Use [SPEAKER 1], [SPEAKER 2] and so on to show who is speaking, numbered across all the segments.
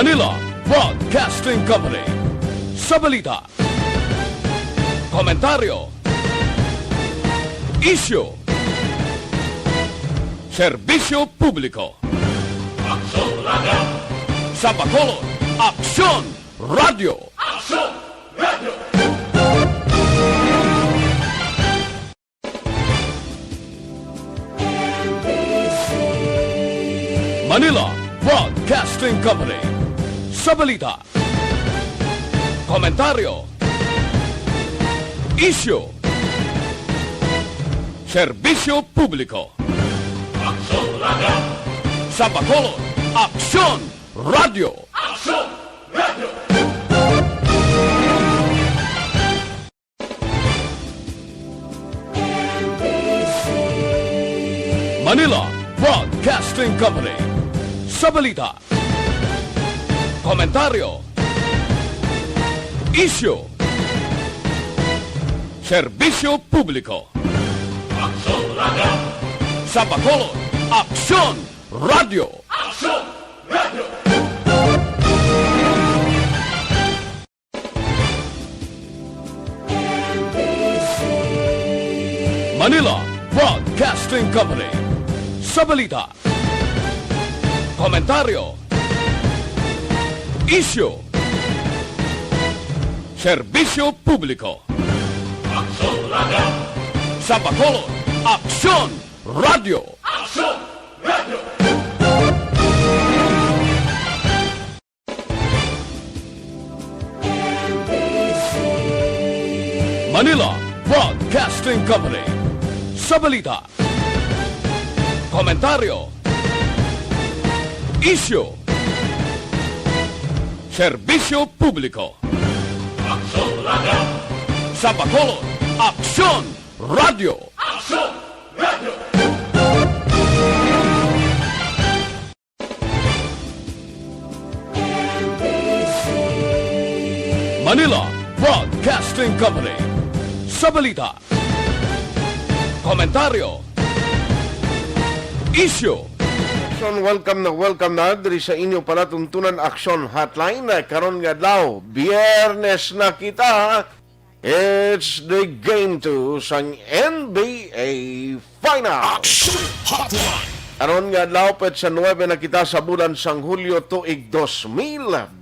[SPEAKER 1] Manila Broadcasting Company. Sa balita, komentaryo, isyu, serbisyo publiko.
[SPEAKER 2] Aksyon Radio!
[SPEAKER 1] Sa Bacolod, Aksyon Radio!
[SPEAKER 2] Aksyon Radio!
[SPEAKER 1] Manila Broadcasting Company. Sa balita, komentaryo, isyu, serbisyo publiko.
[SPEAKER 2] Aksyon Radio!
[SPEAKER 1] Sa Bacolod, Aksyon Radio!
[SPEAKER 2] Aksyon Radio!
[SPEAKER 1] Manila Broadcasting Company. Sa balita, komentaryo, isyu, serbisyo publiko.
[SPEAKER 2] Aksyon Radio!
[SPEAKER 1] Sa Bacolod, Aksyon Radio!
[SPEAKER 2] Aksyon Radio!
[SPEAKER 1] Manila Broadcasting Company. Sa balita, komentaryo, isyu, serbisyo publiko.
[SPEAKER 2] Aksyon Radio!
[SPEAKER 1] Sa Bacolod, Aksyon Radio!
[SPEAKER 2] Aksyon Radio!
[SPEAKER 1] Manila Broadcasting Company. Sa balita, komentaryo, isyu, serbisyo publiko.
[SPEAKER 2] Aksyon Radio!
[SPEAKER 1] Sa Bacolod, Aksyon Radio!
[SPEAKER 2] Aksyon Radio!
[SPEAKER 1] Manila Broadcasting Company. Sa balita, komentaryo, isyu.
[SPEAKER 3] Welcome na diri sa inyo palatuntunan Aksyon Hotline. Karon nga adlaw, Biyernes na kita. It's the game 2 sang NBA Finals.
[SPEAKER 2] Aksyon Hotline!
[SPEAKER 3] Karon nga adlaw pet sa 9 na kita sa bulan sang Hulyo tuig 2021.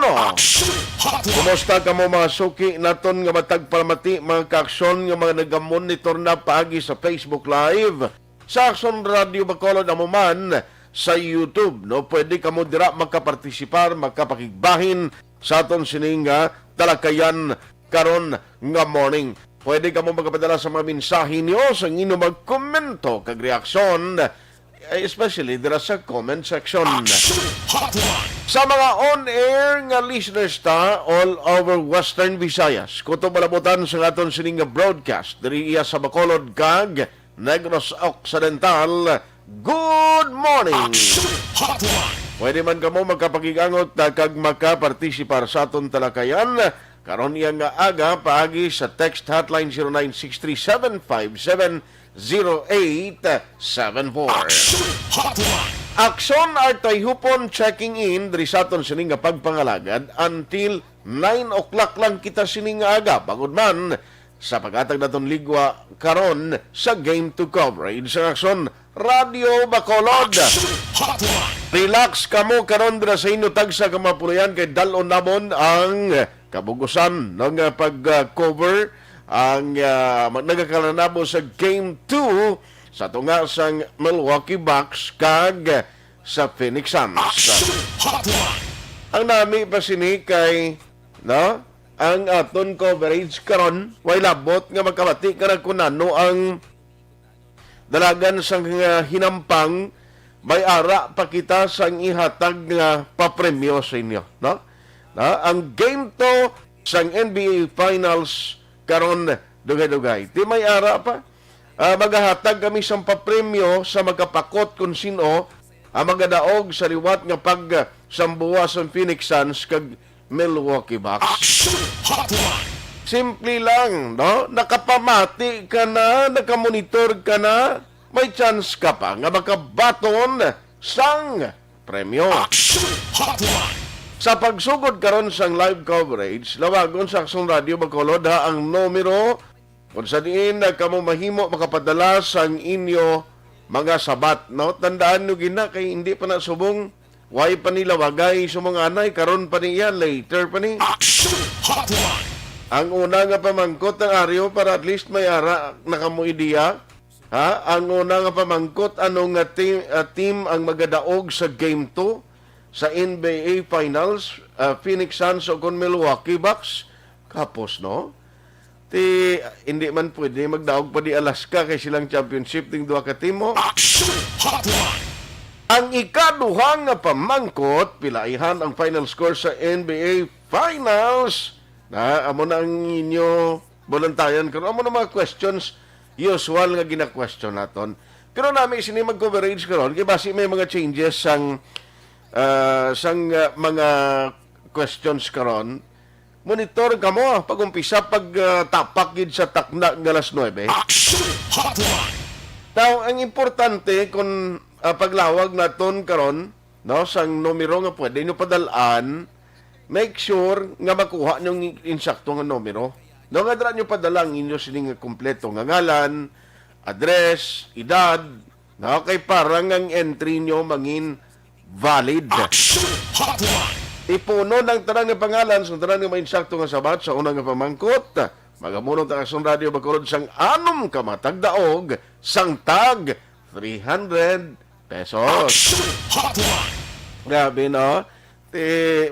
[SPEAKER 2] Aksyon Hotline!
[SPEAKER 3] Kumusta ka mo mga suki naton nga matag palamati mga kaaksyon nga mga nagamonitor na paagi sa Facebook Live, sa Aksyon Radio Bacolod amo man sa YouTube, no? Pwede ka mo dira magkapartisipar, magkapakigbahin sa aton sininga talakayan karon nga morning. Pwede ka mo magpadala sa mga mensahe niyo sa inyo magkomento kag reaksyon, especially dira sa comment section.
[SPEAKER 2] Aksyon Hotline!
[SPEAKER 3] Sa mga on-air nga listeners ta all over Western Visayas, kuto malabutan sa aton sininga broadcast diri iya sa Bacolod kag Negros Occidental, good morning!
[SPEAKER 2] Aksyon Hotline!
[SPEAKER 3] Pwede man kamo magkapagigangot kag makapartisipar sa aton talakayan karon iya nga aga paagi sa text hotline 0963-757-0874.
[SPEAKER 2] Aksyon Hotline!
[SPEAKER 3] Aksyon ar Tayhopon checking in diri sa aton sining nga pagpangalagad until 9 o'clock lang kita sining nga aga bangod man sa paghatag naton ligwa karon sa game to coverage sa Aksyon Radio Bacolod.
[SPEAKER 2] Aksyon Hotline!
[SPEAKER 3] Relax kamo karon dira sa inyo tagsa ka mapulayan kay dalon namon ang kabugusan ng pag-cover ang nagakalanabo sa game 2 sa tunga sang Milwaukee Bucks kag sa Phoenix Suns.
[SPEAKER 2] Aksyon Hotline!
[SPEAKER 3] Ang nami pa sini kay no ang aton coverage karon way labot nga magkabati kana kunano ang dalagan sang hinampang may ara pa kita sang ihatag nga papremyo sa inyo, no? Ang game to sang NBA Finals karon dugay-dugay. Di may ara pa. Magahatag kami sang papremyo sa magkapakot kung sino ang magadaog sa liwat nga pagsambuwa sa Phoenix Suns kag Milwaukee Bucks.
[SPEAKER 2] Aksyon Hotline!
[SPEAKER 3] Simple lang, no? Nakapamati ka na, nakamonitor ka na, may chance ka pa nga makabaton sang premyo.
[SPEAKER 2] Aksyon Hotline!
[SPEAKER 3] Sa pagsugod karon sang live coverage, lawagon sa Aksyon Radio Bacolod ha ang numero kung sa diin na kamo mahimo makapadala sang inyo mga sabat. No? Tandaan nyo gina kay hindi pa nasubong. Why pa nila wagay sa mga anay? Karon pa niya, later pa ni.
[SPEAKER 2] Aksyon Hotline.
[SPEAKER 3] Ang una nga pamangkot ng Aryo para at least may ara na kamo ideya. Ha? Ang una nga pamangkot anong team ang magadaog sa Game 2 sa NBA Finals, Phoenix Suns o kon Milwaukee Bucks. Kapos, no? Hindi man pwede magdaog pa di Alaska kay silang championship ting duha ka team mo.
[SPEAKER 2] Aksyon Hotline.
[SPEAKER 3] Ang ikaduhang nga pamangkot, pilaihan ang final score sa NBA Finals. Amo na ang inyo voluntayan karon. Amo na mga questions usual nga gina-question naton. Pero namin sini mag-coverage karon kay basi may mga changes sang mga questions karon. Monitor kamo pag-umpisa tapak gid sa takna ng alas 9.
[SPEAKER 2] Aksyon Hotline.
[SPEAKER 3] Taw ang importante kung paglawag naton karon no sang numero nga pwede nyo padalaan, make sure nga makuha nyong insakto nga numero. No nga dra nyo padala ang inyo sining kompleto nga ngalan, address, edad, no kay parang ang entry nyo mangin valid.
[SPEAKER 2] Aksyon Hotline.
[SPEAKER 3] Ipuno ng tanang nga pangalan sa tanang nga mainsakto nga sabat sa unang nga pamangkot. Magamunong ta Aksyon Radio Bacolod sang anom ka matagdaog sang tag 300 pesos.
[SPEAKER 2] Aksyon Hotline.
[SPEAKER 3] Grabe, no?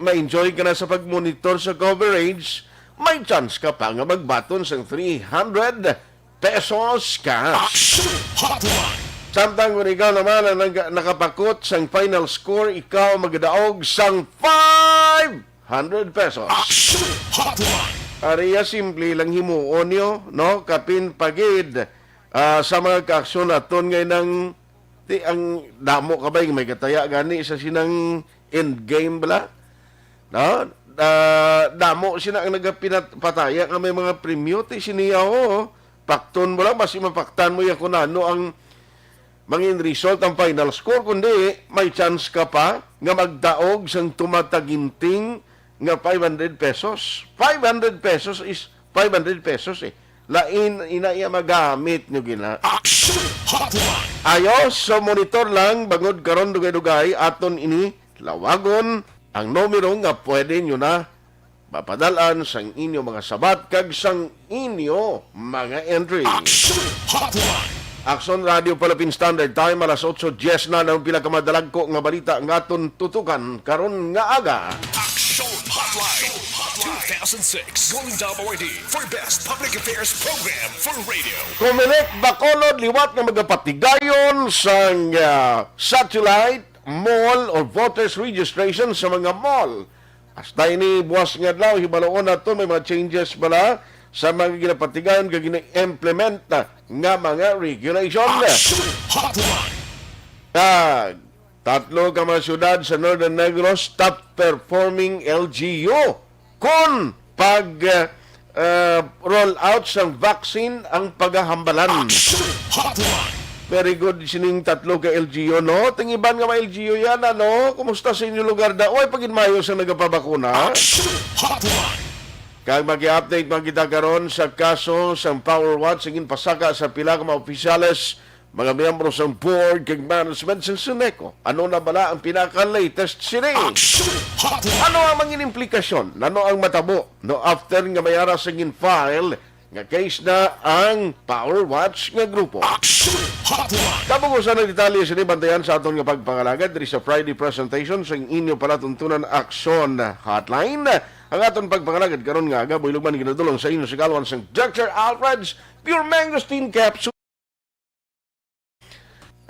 [SPEAKER 3] Ma-enjoy ka na sa pag-monitor sa coverage, may chance ka pa nga magbaton sang 300 pesos cash.
[SPEAKER 2] Aksyon Hotline.
[SPEAKER 3] Samtang kung ikaw naman ang nakapakot sang final score, ikaw magdaog sang 500 pesos.
[SPEAKER 2] Aksyon Hotline.
[SPEAKER 3] Ariya simple lang himuon nyo, no? Kapin pagid sa mga kaaksyon naton ngayon ang damo ka ba may kataya gani sa sinang endgame bala? No? Damo sina ang nagpataya nga may mga premyo ti siniya ho. Pakton mo lang, basi mapaktan mo yan kung ano ang mangin result ang final score, kundi may chance ka pa nga magdaog sang tumataginting nga 500 pesos. 500 pesos is 500 pesos eh. Lain inaya magamit nyo gina.
[SPEAKER 2] Aksyon Hotline.
[SPEAKER 3] Ayos, so monitor lang, bangod karon dugay-dugay, aton ini lawagon ang numero nga pwede nyo na mapadalaan sang inyo mga sabat kag sang inyo mga entry.
[SPEAKER 2] Aksyon Hotline.
[SPEAKER 3] Aksyon Radio Philippine Standard Time, alas 8:10 na ng pinakamadalag ko nga balita ng aton tutukan karon nga aga.
[SPEAKER 2] Aksyon Hotline 2006 Golden Dome Award for Best Public Affairs Program for Radio.
[SPEAKER 3] Kumilik Bacolod liwat nga magapatigayon sang satellite mall or voters registration sa mga mall. Hasta ini buwas nga adlaw hibaloon nato may mga changes bala sa mga ginapatigayon kag gina-implement nga mga regulation.
[SPEAKER 2] Aksyon Hotline.
[SPEAKER 3] Tatlo ka mga syudad sa Northern Negros top performing LGU kung pag roll out sang vaccine ang paghahambalan.
[SPEAKER 2] Aksyon Hotline.
[SPEAKER 3] Very good sining tatlo ka LGU, no? Tingiban nga mga LGU yan, ano? Kumusta sa inyong lugar da? Oy, pagin-mayo sa nagapabakuna.
[SPEAKER 2] Aksyon Hotline.
[SPEAKER 3] Kag mag-i-update man kita karon sa kaso sang Power Watch singin pasaka sa pila ka mga opisyales, mga miyembro sang board kag management sa Suneco. Ano na bala ang pinaka-latest sini?
[SPEAKER 2] Aksyon Hotline.
[SPEAKER 3] Ano ang mga implikasyon? Ano ang matabo? No after nga mayara singin file nga case na ang Power Watch nga grupo.
[SPEAKER 2] Aksyon Hotline.
[SPEAKER 3] Kabugusan ng detalye sini bantayan sa aton nga pagpangalagad diri sa Friday presentation sa inyo palatuntunan Aksyon Hotline. Ang aton pagpangalagad karon nga aga buylog man ginadulong sa inyo sa kalwan sang Dr. Alfred's Pure Mangosteen Capsule.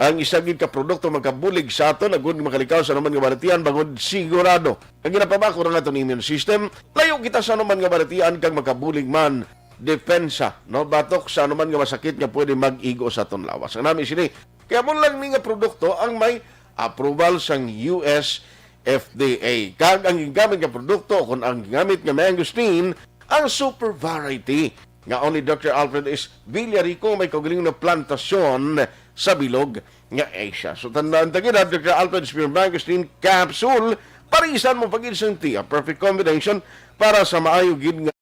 [SPEAKER 3] Ang isagid ka produkto magkabulig sa aton agud makalikaw sa naman nga balatian bangod sigurado. Ang ginapabako ra naton immune system, layo kita sa naman nga balatian kag makabulig man depensa, no batok sa anuman nga masakit nga pwede mag-igo sa aton lawas. Ang nami sini kaya mo lang ni nga produkto ang may approval sang US FDA. Kag ang gigamit nga produkto kung ang gigamit nga mangosteen ang super variety nga only Dr. Alfred is Villarico may kaugalingon na plantasyon sa bilog nga Asia. So tandaan tagina Dr. Alfred's Pure Mangosteen Capsule Parisan mo pag-insulti, a perfect combination para sa maayo gid nga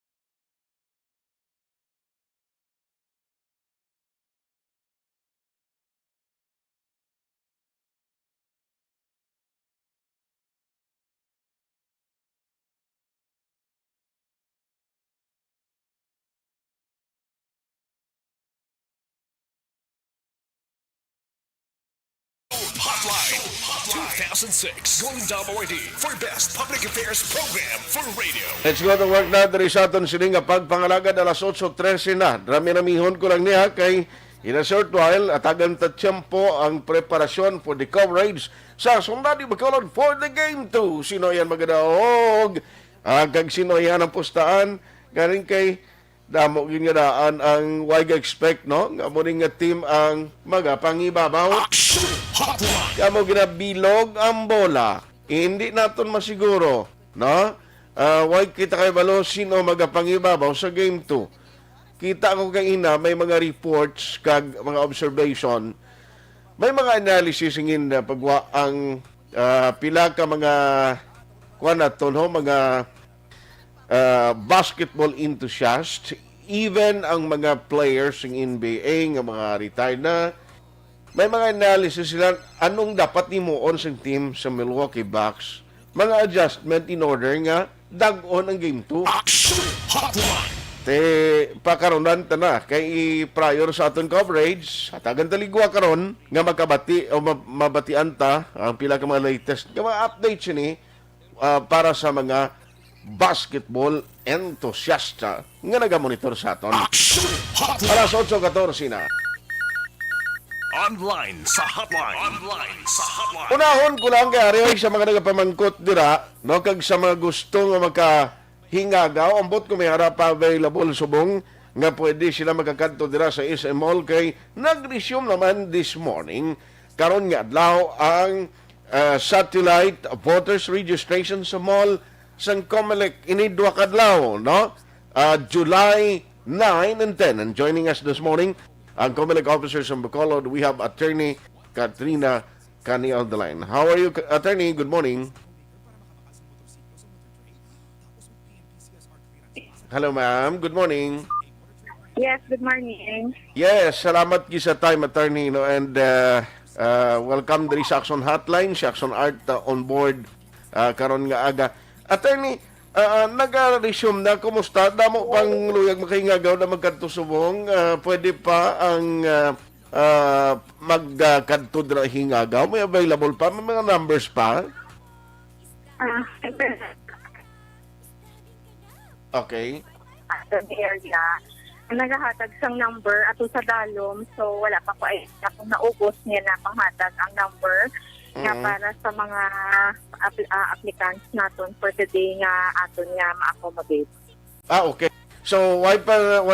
[SPEAKER 2] Hotline 2006. Going double ID for best public affairs program for radio.
[SPEAKER 3] Let's go to work na diri sa aton sini nga pagpangalagad alas 8:13 na. Rami-ramihon ko lang niya kay in a short while atagan ta tiyempo ang preparasyon for the coverage sa Sundadi Bacolod for the game 2. Sino yan magadaog? Kag sino yan ang postaan? Galing kay damo gyud nga daan ang why expect no nga mo nga team ang magapangibabaw.
[SPEAKER 2] Aksyon Hotline.
[SPEAKER 3] Kamo ginabilog ang bola. Hindi naton masiguro, no? Why kita kay balo sino magapangibabaw sa game 2. Kita ko kay ina may mga reports kag mga observation. May mga analysis ngin na pagwa ang pila ka mga kuan naton ho mga basketball enthusiast, even ang mga players ng NBA nga mga retired na, may mga analysis sila anong dapat nimuon sa team sa Milwaukee Bucks, mga adjustment in order nga dag-on ang game 2.
[SPEAKER 2] Aksyon Hotline.
[SPEAKER 3] Te pakaronan ta na kay prior sa aton coverage hatagan taligwa karon nga magkabati o mabatian ta ang pila ka mga latest nga mga updates ni para sa mga basketball entusiasta nga nagamonitor sa aton.
[SPEAKER 2] Aksyon Hotline.
[SPEAKER 3] Alas 8:14 na.
[SPEAKER 2] Online sa hotline. Online sa hotline.
[SPEAKER 3] Unahon ko lang kay Arioy sa mga nagapamangkot dira, no, kag sa mga gusto nga makahingagaw, ambot ko may harap available subong nga pwede sila magkakanto dira sa SM Mall kay nag-resume naman this morning karon nga adlaw ang satellite voters registration sa mall sang Comelec ini duha kadlaw, no? July 9 and 10. And joining us this morning, ang Comelec officers from Bacolod, we have Attorney Katrina Cani on the line. How are you, Attorney? Good morning. Hello, ma'am. Good morning.
[SPEAKER 4] Yes, good morning.
[SPEAKER 3] Yes, salamat gi sa time, Attorney, no? And welcome diri sa Aksyon Hotline, sa Aksyon Art on board karon nga aga. Attorney, nag-resume na, kumusta? Damo pang luyag makahingagaw na magkanto subong. Pwede pa ang magkanto na hingagaw? May available pa? May mga numbers pa? Okay.
[SPEAKER 4] Sa area, naghahatag sang number ato sa dalom, so wala pa ko ay akong naubos niya na panghatag ang number nga para sa mga applicants naton for today nga aton nga ma-accommodate.
[SPEAKER 3] Okay. So, why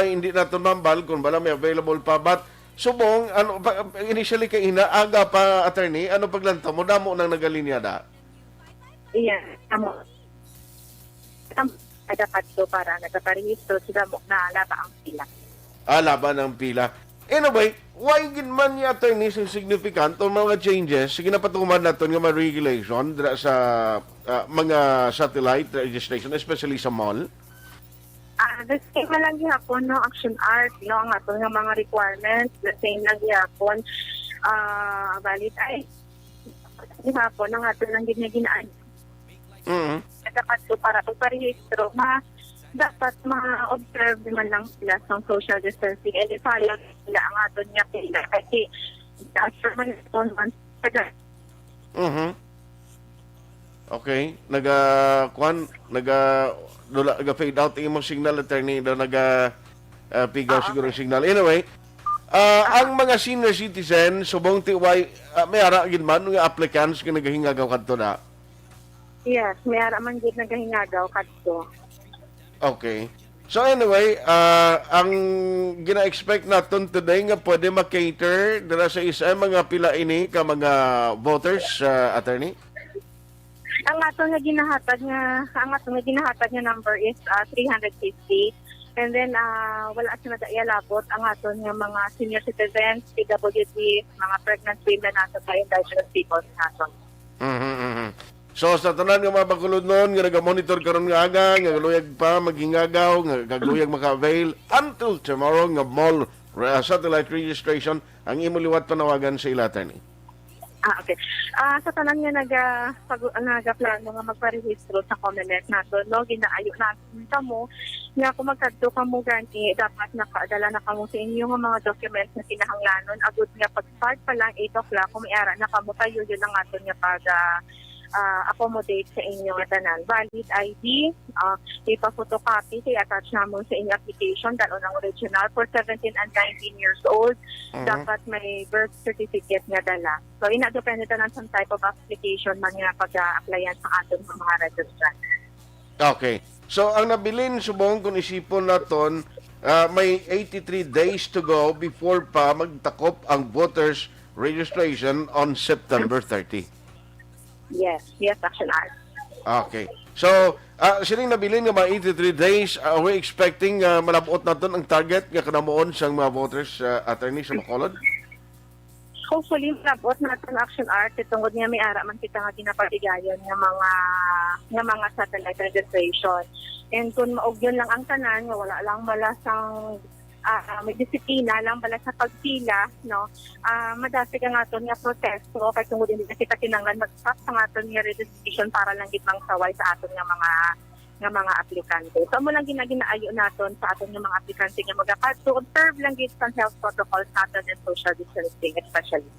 [SPEAKER 3] hindi natin mambal kung bala may available pa? But, subong, initially kay inaaga pa, Attorney, ano paglanta mo? Damo nang nagalinya da?
[SPEAKER 4] Iyan, dapat to para nagpaparehistro sila mo na laba ang pila.
[SPEAKER 3] Laban ang pila. Anyway, why gin man ni Attorney sa significant o mga changes sige napatuman natin nga mga regulation sa mga satellite registration, especially sa mall?
[SPEAKER 4] The same lang gihapon, no, Action Art, no, ang ato nga mga requirements, the same lang gihapon, valid ay gihapon, ang ato lang ginaan. Dapat to para pagparehistro, dapat ma-observe naman lang sila sa social distancing and i-follow sila ang aton niya pila kasi after man
[SPEAKER 3] Okay. Naga-fade out yung imong signal, Attorney, daw pigaw siguro yung signal. Anyway, ang mga senior citizen, subong tiway, may ara gid man nga applicants nga nagahingagaw kadto na.
[SPEAKER 4] Yes, may ara man gid nagahingagaw kadto.
[SPEAKER 3] Okay. So anyway, ang gina-expect natin today nga pwede makater dira sa isa mga pila ini ka mga voters, Attorney?
[SPEAKER 4] Ang ato nga ginahatag nga number is 350. And then wala siya nag-ialabot ang aton nga mga senior citizens, PWD, mga pregnant women nato sa indigenous people nato.
[SPEAKER 3] So sa tanan nga mga bakulod nun, nga naga-monitor karon nga aga, nga galuyag pa maghingagaw, nga galuyag maka-avail until tomorrow nga mall satellite registration ang imo liwat panawagan sa ila attorney.
[SPEAKER 4] Okay. Sa tanan nga nagaplano nga magparehistro sa COMELEC nato, no, ginaayo natin kamo nga kung magkadto ka mo ganti, dapat nakadala na kamo sa inyo nga mga documents na kinahanglanon. Agud nga pag-start pa lang 8 o'clock, kung may ara na kamo tayo, yun ang aton nga pag accommodate sa inyo nga tanan. Valid ID, ipa-photocopy, kaya attach namon sa inyo application, dalon ang original for 17 and 19 years old. Dapat may birth certificate nga dala. So, ina-depende na some type of application man nga pag-applyan sa aton mga registrant.
[SPEAKER 3] Okay. So, ang nabilin, subong kung isipon naton, may 83 days to go before pa magtakop ang voters registration on September 30.
[SPEAKER 4] Yes, Action Art.
[SPEAKER 3] Okay. So, sining nabilin nga mga 83 days, we expecting malabot naton ang target nga kanamuon sang mga voters, attorney sa Bacolod?
[SPEAKER 4] Hopefully, malabot natin Action Art. Tungod nga may ara man kita nga ginapatigayon nga mga satellite registration. And kung maog yun lang ang tanan, nga wala lang malasang may disiplina lang bala sa pagpila, no, madasig ang aton nga protesto kay tungod din kita kinanglan mag-stop sa aton nga registration para lang gid mang saway sa aton nga mga aplikante. So mo lang ginaayo naton sa aton nga mga aplikante nga magakadto observe lang gid sa health protocols naton and social distancing especially.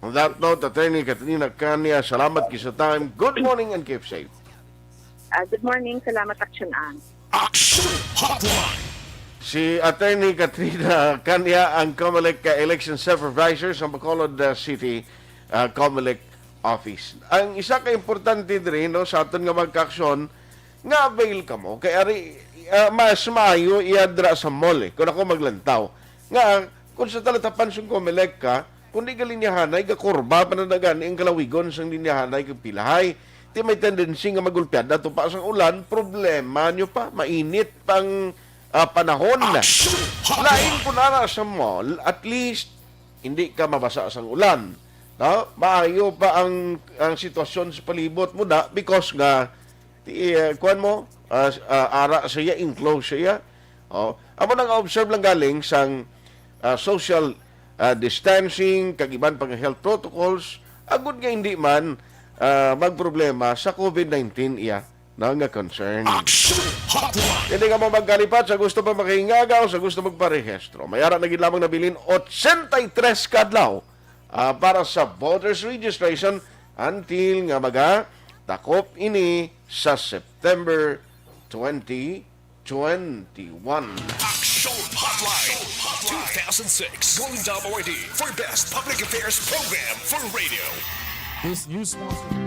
[SPEAKER 3] On that note, Attorney Katrina Kanya, salamat kay sa time. Good morning and keep safe.
[SPEAKER 4] Good morning, salamat Action An.
[SPEAKER 2] Action Hotline.
[SPEAKER 3] Si Attorney Katrina Kanya, ang COMELEC Election Supervisor sa Bacolod City COMELEC Office. Ang isa ka importante din, no, sa aton nga magka-aksyon, nga avail ka mo, kaya mas maayo iadra sa mall kung ako maglantaw. Nga, kung sa talatapan sa COMELEC ka, kung di ka linyahanay, kakurba pananagan, ang kalawigon sa linyahanay, kapilahay, di may tendency nga magulpiad, dato pa sa ulan, problema nyo pa, mainit pang panahon na. Lain po na sa mall, at least hindi ka mabasa sa ulan. No? Maayo pa ang sitwasyon sa palibot mo na because nga kuan mo ara siya, enclose siya. Amo nang observe lang galing sang social distancing, kagiban pang health protocols, agud nga hindi man magproblema sa COVID-19 iya na nga concern. Hindi ka mo magkalipat sa gusto pa makahingagaw, sa gusto magparehistro. Mayara na gid lamang nabilin 83 kadlaw para sa voters registration until nga takop ini sa September 2021.
[SPEAKER 2] Action Hotline 2006 Golden Double ID for Best Public Affairs Program for Radio.
[SPEAKER 5] This news sponsor.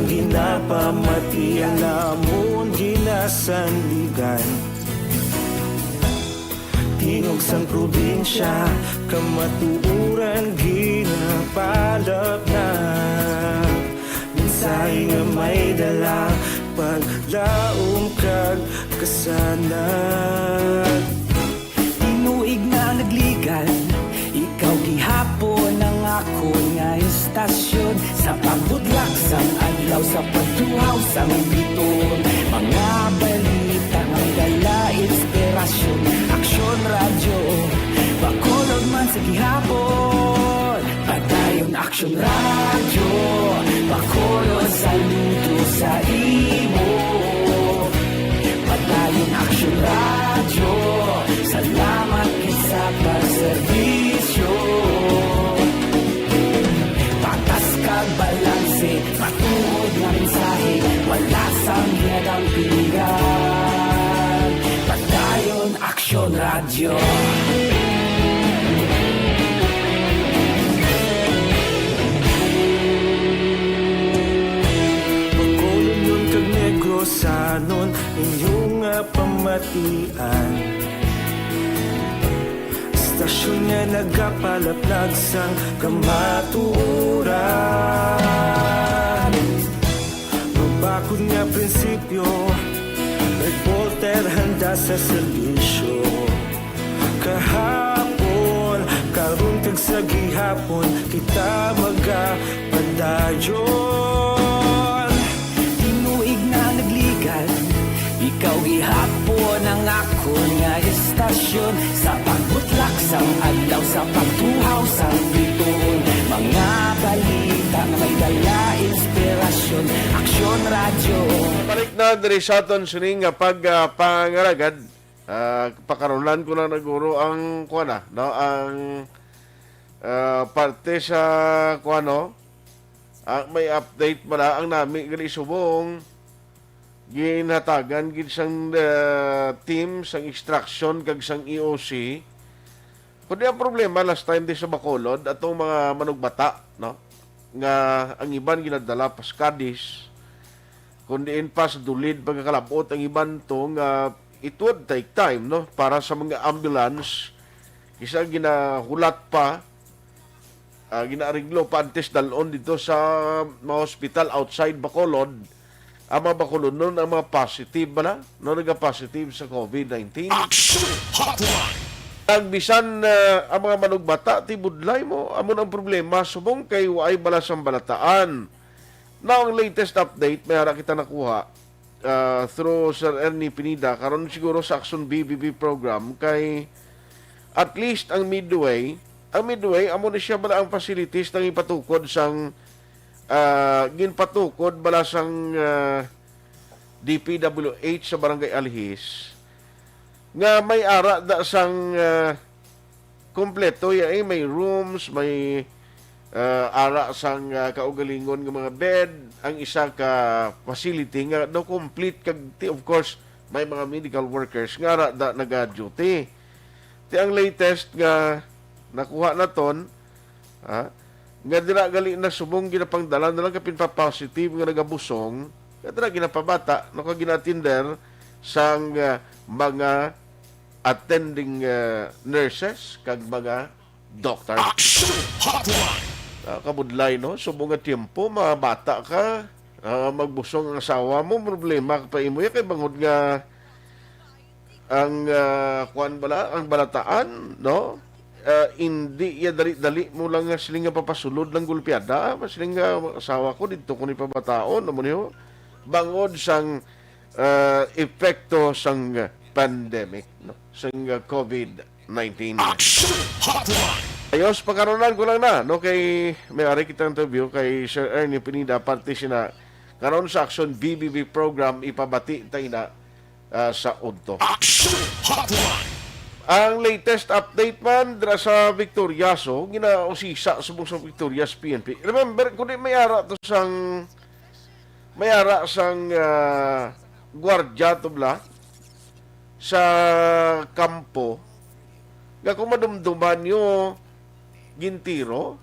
[SPEAKER 6] ginapamatian namon ginasandigan. Tingog sang probinsya, kamatuuran ginapalap na. Minsay nga may dala, paglaom kag kasanag. Tinuig na nagligan, ikaw gihapon ang ako nga istasyon. Sa pagbudlak sang adlaw, sa pagtuhaw sang biton. Mga balita nga dala inspirasyon. Aksyon radyo, bakolog man sa gihapon. Padayon Aksyon radyo, bakolog sa luto sa imo. Padayon Aksyon radyo, salamat sa pagserbisyo. Patas kag balanse, matuod nga mensahe, wala sang hiyadang pilihan. Padayon Aksyon radyo. Pagkulong nun kag negrosanon, inyong pamatian. Stasyon nga nagapalaplag sang kamaturan. Mabakod nga prinsipyo, reporter handa sa serbisyo. Kahapon, karun kag sa gihapon, kita magapadayon. Tinuig na nagligan, ikaw gihapon ang ako nga istasyon. Sa pagbutlak sang adlaw, sa pagtuhaw sang biton. Mga balita nga may dala inspirasyon. Aksyon radyo.
[SPEAKER 3] Balik na diri sa aton sining nga pagpangaragad. Pakarolan ko na naguro ang kuana, no, ang parte sa kuano. May update pala ang nami gali subong ginhatagan gid sang team sang extraction kag sang EOC. Kundi ang problema last time di sa Bacolod atong mga manugbata, no, nga ang iban ginadala pa sa Cadiz, kundi in pa sa dulid pagkakalabot ang iban to nga it would take time, no, para sa mga ambulance isa ginahulat pa, ginaariglo pa antes dalon dito sa mga hospital outside Bacolod. Ang mga Bacolod nun, ang mga positive ba na? No, nagka-positive sa COVID-19.
[SPEAKER 2] Action Hotline.
[SPEAKER 3] Ang bisan ang mga manugbata, tibudlay mo. Amon ang problema, subong kay ay balas ang balataan. Now, ang latest update, may hara kita nakuha through Sir Ernie Pinida, karon siguro sa Aksyon BBB program, kay at least ang Midway, amo na siya bala ang facilities nang ipatukod sang ginpatukod bala sang DPWH sa Barangay Alhis nga may ara da sang kompleto ya may rooms, may ara sang kaugalingon nga mga bed, ang isa ka facility nga no complete kag of course may mga medical workers nga ara da naga-duty. Ti ang latest nga nakuha naton nga dira gali na subong ginapangdala na lang kapin pa positive nga nagabusong, nga dira ginapabata no ka ginatinder sang mga attending nurses kag mga doctor.
[SPEAKER 2] Action Hotline.
[SPEAKER 3] Kabudlay, no, subong nga tiempo mabata ka, magbusong ang asawa mo, problema ka pa imo kay bangod nga ang kuan bala ang balataan, no. Hindi ya dali-dali mo lang siling nga papasulod ng gulpiada, siling nga asawa ko dito ko ni pabataon amo niyo bangod sang epekto sang pandemic, no, sang COVID-19.
[SPEAKER 2] Action Hotline.
[SPEAKER 3] Ayos, pagkaroon ko lang na, no, kay may ari kita interview kay Sir Ernie Pinida, parte siya na karon sa Aksyon BBB program, ipabati tayo na sa udto.
[SPEAKER 2] Action Hotline.
[SPEAKER 3] Ang latest update man dira sa Victoriaso, ginausisa subong sa Victorias PNP. Remember, kundi may ara sang gwardiya to bla sa kampo. Nga kung madumduman nyo gintiro,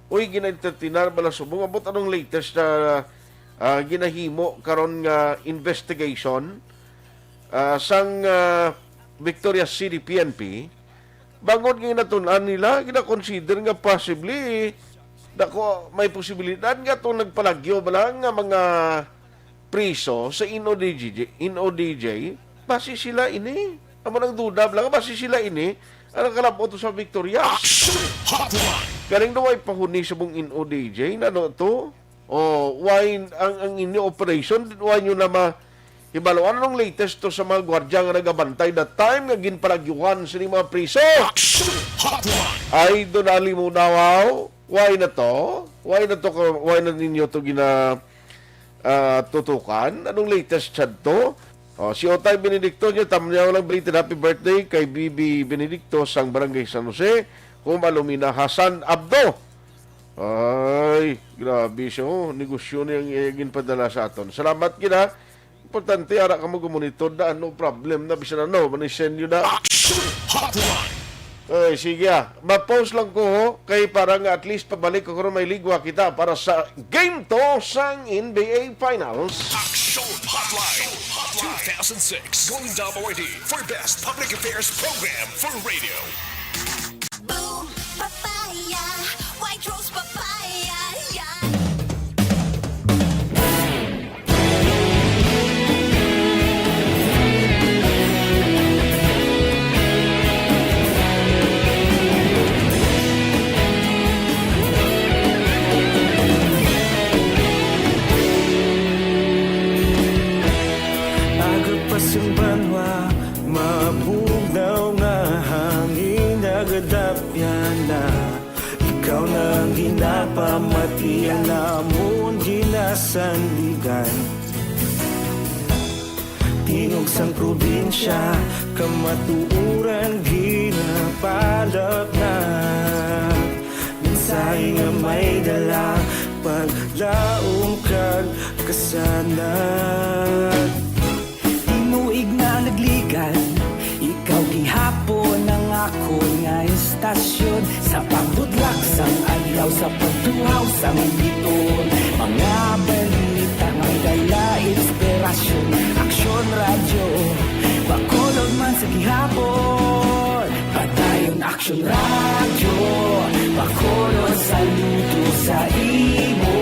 [SPEAKER 3] uy, ginentertinar bala subong. Abot anong latest na ginahimo karon nga investigation sang Victoria's City PNP. Bangon nga natunan nila, gina-consider nga possibly may posibilidad nga itong nagpalagyo ba lang nga mga priso sa INODJ, basi sila ini. Amo nang duda lang, basi sila ini. Ang kalabot sa Victoria. Galing daw ay pahuni sa mong INODJ, na no to? O, why, ang ini operation, why nyo na ibaluan anong latest to sa mga gwardya nga nagabantay that time nga ginpalagyuhan sa mga priso? Ay, donali mo na, wow. Why na to? Why na ninyo to tutukan? Anong latest chat to? Si Otay Benedicto niya, tamnya walang belated happy birthday kay Bibi Benedicto sang Barangay San Jose, kung Alumina Hasan Abdo. Ay, grabe siya. Negosyo niyang ginpadala sa aton. Salamat kita. Importante, ara ka mo gumonitor na, no problem na, bisa na no, manisend nyo na. Ay, sige ma-post lang ko, kay parang at least pabalik ko kung may ligwa kita para sa game to sang NBA Finals.
[SPEAKER 2] Aksyon Hotline 2006 Golden WD for best public affairs program for radio.
[SPEAKER 7] Boom, papaya, white rose papaya, yeah.
[SPEAKER 8] Pasang banwa, mabugaw nga hangin nagadapyan na. Ikaw nang ginapamatian namon ginasandigan. Tinog sang probinsya, kamatuuran ginapalap na. Minsay nga may dala, paglaong kag kasanat. Inuig na nagligan, ikaw gihapon ang ako nga estasyon. Sa pagbudlak sang adlaw, sa pagtuhaw sang biton. Mga balita nga dala inspirasyon. Aksyon radyo, bakolod man sa gihapon. Padayon Aksyon radyo, bakolod saludo sa imo.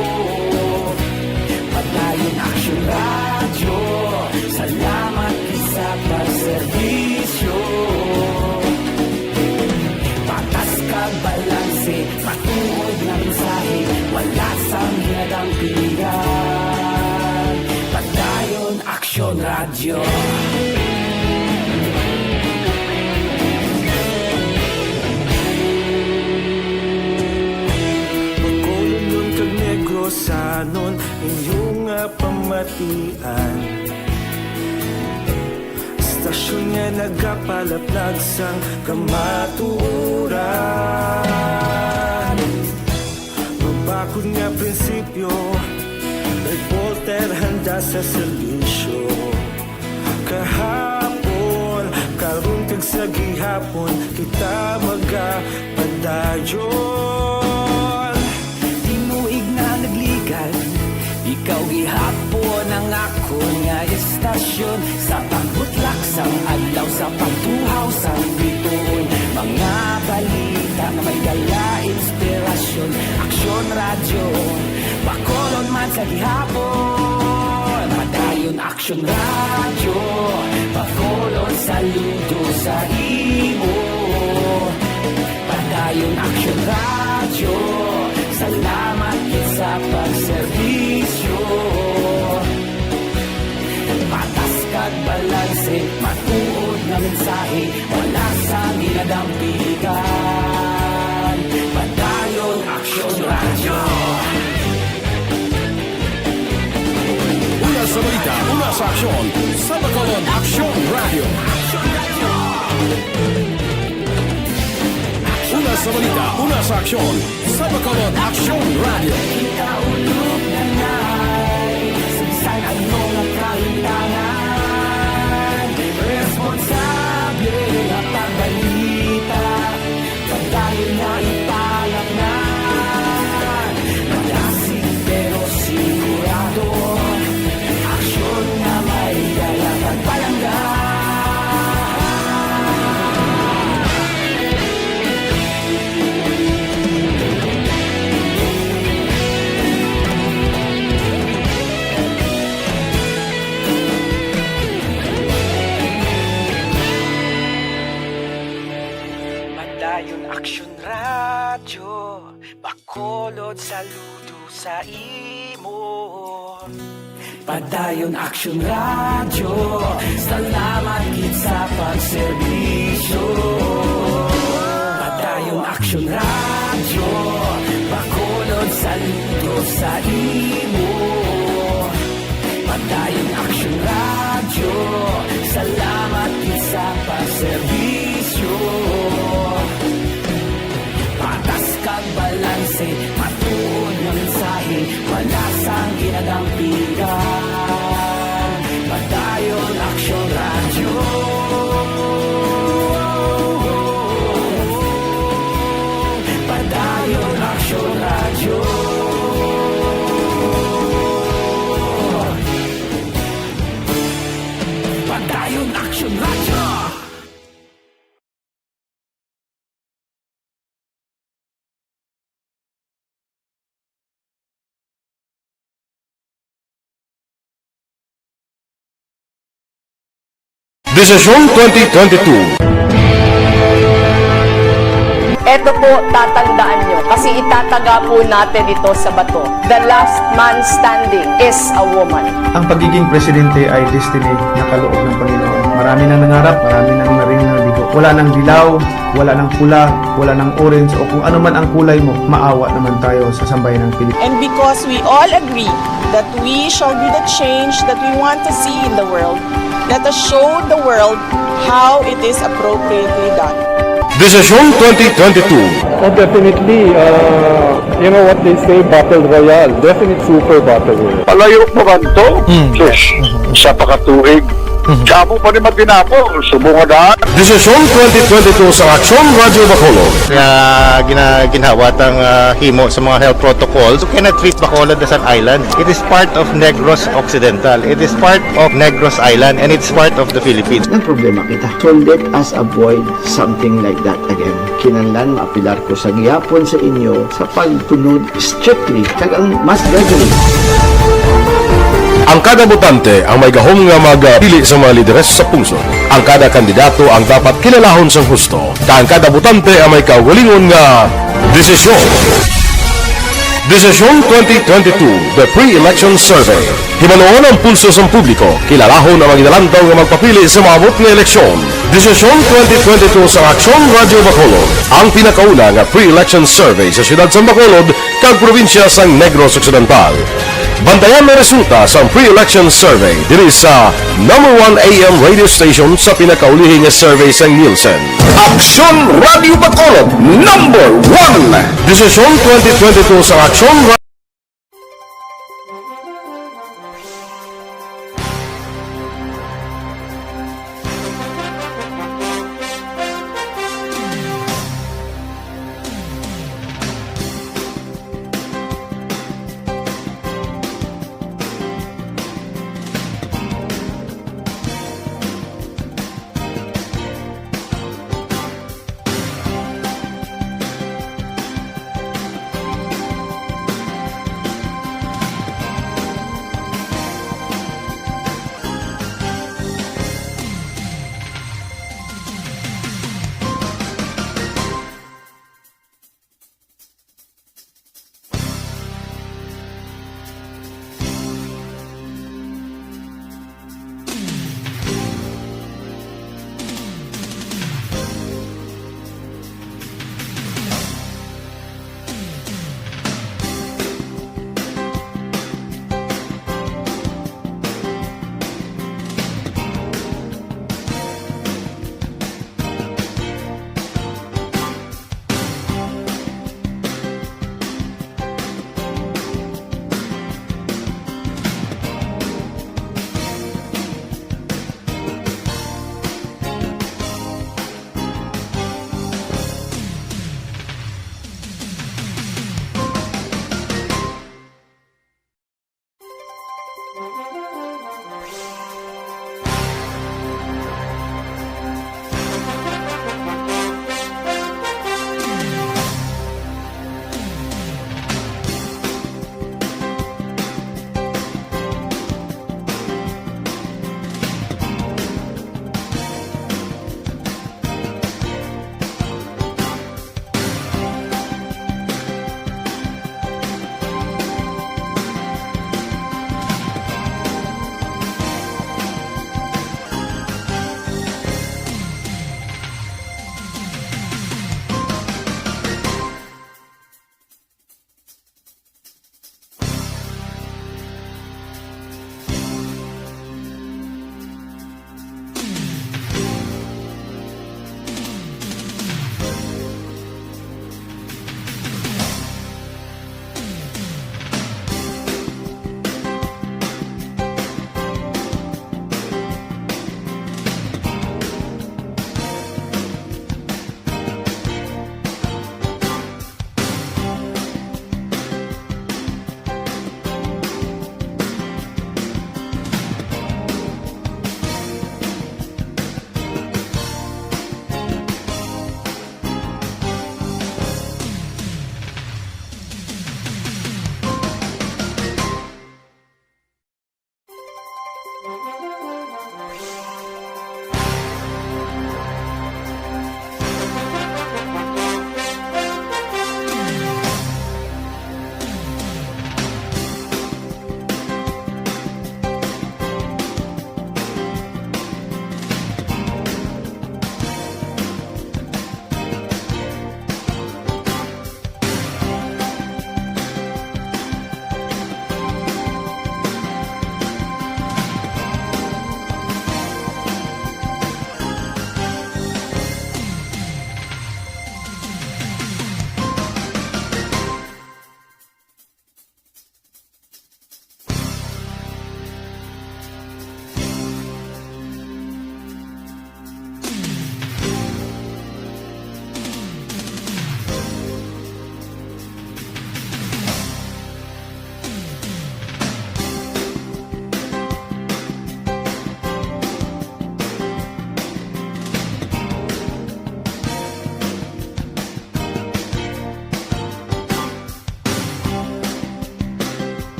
[SPEAKER 8] Padayon Aksyon radyo, salamat sa pagserbisyo. Patas kag balanse, patuod na mensahe, wala sang hinadang pilihan. Padayon Aksyon radyo. Pagkolon kag negrosanon, inyong pamatian. Stasyon nga nagapalaplag sang kamaturan. Mabakod nga prinsipyo, reporter handa sa servisyo. Kahapon, karun kag sa gihapon, kita magapadayon. Tinuig na nagligan, ikaw gihapon ang ako nga estasyon. Sa pagbutlak sang adlaw, sa pagtuhaw sang biton. Mga balita na may dala inspirasyon. Aksyon radyo, bakolon man sa gihapon. Padayon Aksyon radyo, bakolon saludo sa imo. Padayon Aksyon radyo, salamat sa pagserbisyo. Patas kag balanse, matuod na mensahe, wala sang ginadampigan. Padayon Aksyon radyo.
[SPEAKER 1] Una sa balita, una sa aksyon, sa Bacolod Aksyon Radio. Una sa balita, una sa aksyon, sa Bacolod Aksyon Radio.
[SPEAKER 7] Kaulog na na'y sigsay ano nga kahintangan. Responsable na pagbalita, pagdayon na ipalaknan. Malasig pero sigurado,
[SPEAKER 8] Bakulod saludo sa imo. Padayon Aksyon Radyo, salamat gid sa pagserbisyo. Padayon Aksyon Radyo, bakulod saludo sa imo. Padayon Aksyon Radyo, salamat gid sa pagserbisyo. Patas kag balanse, matuod nga mensahe, wala sang ginadampigan. Padayon Aksyon Radyo. Padayon Aksyon Radyo. Padayon Aksyon Radyo.
[SPEAKER 1] Desisyon 2022.
[SPEAKER 9] Ito po, tatandaan nyo, kasi itataga po natin ito sa bato. The last man standing is a woman.
[SPEAKER 10] Ang pagiging presidente ay destiny na kaloob ng Panginoon. Marami nang nangarap, marami nang narinig na bigo. Wala nang dilaw, wala nang pula, wala nang orange, o kung ano man ang kulay mo, maawa naman tayo sa sambayan ng Pilipinas.
[SPEAKER 11] And because we all agree that we shall be the change that we want to see in the world, let us show the world how it is appropriately done.
[SPEAKER 1] Desisyon 2022.
[SPEAKER 12] Oh, definitely. You know what they say, Battle Royale. Definite super Battle Royale.
[SPEAKER 13] Palayo mo ba ito? Yes. Sa pakatuig. Kamo pa rin magdinapo. Subungadaan.
[SPEAKER 1] Desisyon 2022 sa Aksyon Radyo Bacolod.
[SPEAKER 14] Kaya ginhawat ang himo sa mga health protocols. You cannot treat Bacolod as an island. It is part of Negros Occidental. It is part of Negros Island and it's part of the Philippines.
[SPEAKER 15] Ang problema kita. So let us avoid something like that again. Kinahanglan maapilar ko sa gihapon sa inyo sa pagtunod strictly kag ang mas gradually.
[SPEAKER 1] Ang kada botante ang may gahom nga magpili sa mga lideres sa pungsod. Ang kada kandidato ang dapat kilalahon sa husto. Ang kada botante ang may kaugalingon nga desisyon. Desisyon 2022, the pre-election survey. Himanuon ang pulso sa publiko, kilalahon ang magidalantaw nga magpapili sa maabot nga eleksyon. Desisyon 2022 sa Aksyon Radyo Bacolod, ang pinakauna nga pre-election survey sa siyudad sa Bacolod kag probinsya sa Negros Occidental. Bantayan na resulta sa pre-election survey diri sa #1 AM radio station sa pinakaulihing nga survey sa Nielsen.
[SPEAKER 2] Aksyon Radio Bacolod, #1.
[SPEAKER 1] Desisyon 2022 sa Aksyon Radio.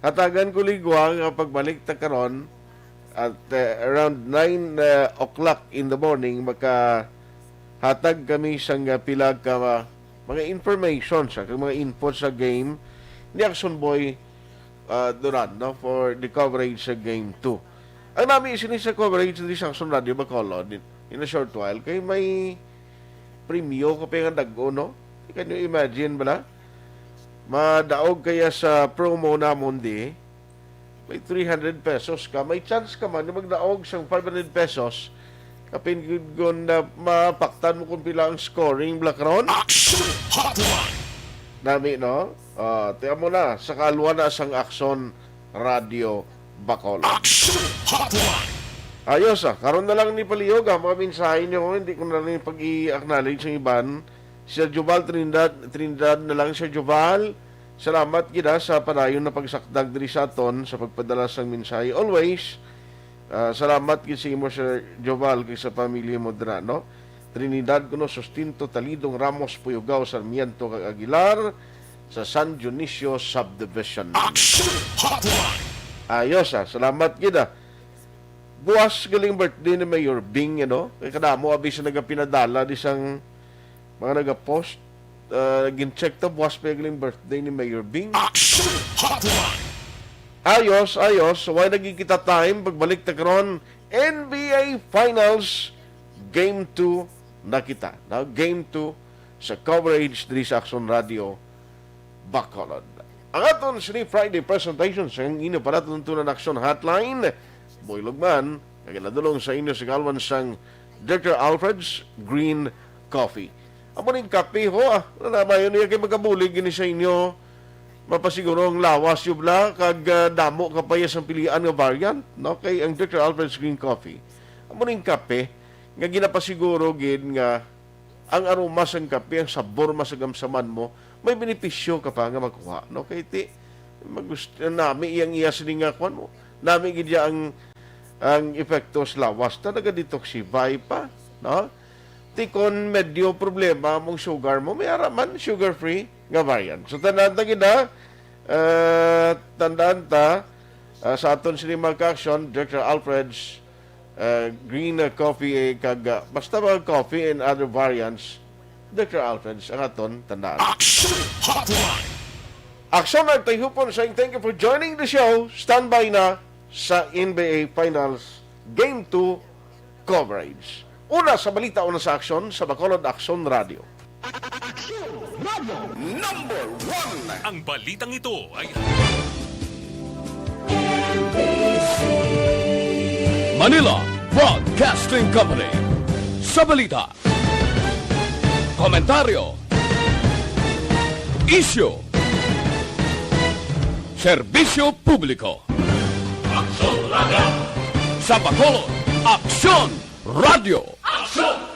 [SPEAKER 3] hatagan ko ligwa nga pagbalik ta karon at around 9 o'clock in the morning hatag kami sang pila ka mga information sa mga input sa game ni Aksyon Boy Duran, no, for the coverage sa game 2. Ang namin isinis sa coverage ni Aksyon Radio Bacolod in a short while kay may premyo kapag ang dago, no? Can you imagine ba? Madaog kaya sa promo na mundi, may 300 pesos ka. May chance ka man na magdaog sang 500 pesos kapin gud na mapaktan mo kung pila ang scoring black round.
[SPEAKER 2] Aksyon Hotline!
[SPEAKER 3] Nami, no? Tiyan mo na, sa kalwa na sang Aksyon Radio Bacolod.
[SPEAKER 2] Aksyon Hotline!
[SPEAKER 3] Ayos karon na lang ni Paliyog mga mensahe nyo, hindi ko na rin pag-i-acknowledge ng iban. Sir Joval Trinidad na lang, Sir Joval. Salamat kita sa padayon na pagsakdag diri sa aton sa pagpadala sang mensahe. Always, salamat kita sa imo, Sir Joval, kay sa pamilya mo dira, no? Trinidad kuno Sustinto Talidong Ramos Puyugaw Sarmiento kag Aguilar sa San Dionisio Subdivision.
[SPEAKER 2] Aksyon Hotline!
[SPEAKER 3] Ayos salamat kita. Buwas galing birthday ni Mayor Bing, kay kadamo abi sa nagapinadala di sang mga nagapost. Gin-check to buwas pa galing birthday ni Mayor Bing.
[SPEAKER 2] Aksyon Hotline!
[SPEAKER 3] Ayos. So, why nagkikita time pagbalik ta karon NBA Finals Game 2 na kita. Now, Game 2 sa coverage diri sa Aksyon Radio Bacolod. Ang aton Cine Friday presentation sa inyo para tuntunan Aksyon Hotline. Boy Lugman, kagiladulong sa inyo sa kalwan sang Dr. Alfred's Green Coffee. Amo ning kape ho, namayon niya kay magabulig gini sa inyo. Mapasiguro ang lawas yubla kag damo kapayas ang pilian nga variant, no? Kay ang Dr. Alfred's Green Coffee. Amo ning kape nga ginapasiguro gid nga ang aroma sang kape, ang sabor masagamsaman mo, may benepisyo ka pa nga makuha, no? Kay ti magusto nami iyang iya sining nga kwan mo. Nami gid ang epekto sa lawas ta naga-detoxify pa, no? Tikon medyo problema mong sugar mo, may araman sugar-free nga variant. So, tandaan ta, sa aton sinimag Aksyon, Dr. Alfred's Green Coffee, basta mga coffee and other variants, Dr. Alfred's, ang aton tandaan.
[SPEAKER 2] Aksyon Hotline!
[SPEAKER 3] Aksyon at Tayhopon saying thank you for joining the show. Standby na sa NBA Finals Game 2 coverage. Una sa balita, una sa Aksyon, sa Bacolod Aksyon Radio.
[SPEAKER 2] Number 1! Ang balitang ito ay
[SPEAKER 1] Manila Broadcasting Company. Sa balita, komentaryo, issue, serbisyo publiko. Aksyon Radio! Sa Bacolod, Aksyon Radio! Aksyon!